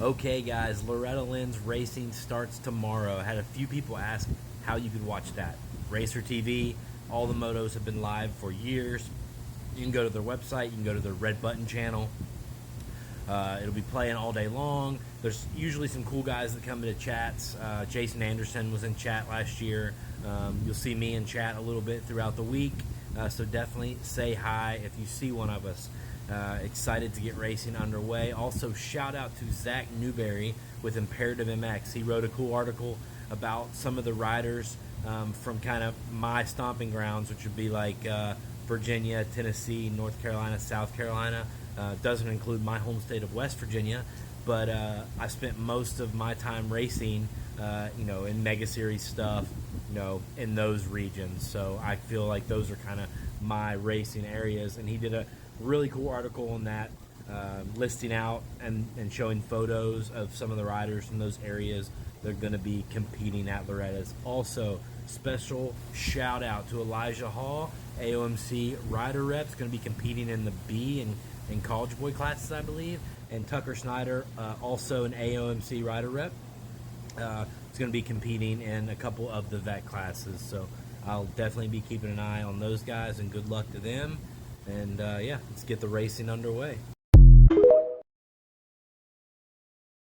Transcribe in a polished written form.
Okay, guys, Loretta Lynn's racing starts tomorrow. I had a few people ask how you could watch that. Racer TV, all the motos have been live for years. You can go to their website, you can go to their Red Button channel. It'll be playing all day long. There's usually some cool guys that come into chats. Jason Anderson was in chat last year. You'll see me in chat a little bit throughout the week. So definitely say hi if you see one of us. Excited to get racing underway. Also, shout out to Zach Newberry with Imperative MX. He wrote a cool article about some of the riders from kind of my stomping grounds, which would be like Virginia, Tennessee, North Carolina, South Carolina. Doesn't include my home state of West Virginia, but I spent most of my time racing, in Mega Series stuff, in those regions. So I feel like those are kind of my racing areas. And he did a really cool article on that, listing out and showing photos of some of the riders from those areas they're going to be competing at Loretta's. Also, special shout out to Elijah Hall, AOMC rider reps, going to be competing in the B and college boy classes, I believe. And Tucker Snyder, also an AOMC rider rep, is going to be competing in a couple of the vet classes. So I'll definitely be keeping an eye on those guys, and good luck to them. And yeah, let's get the racing underway.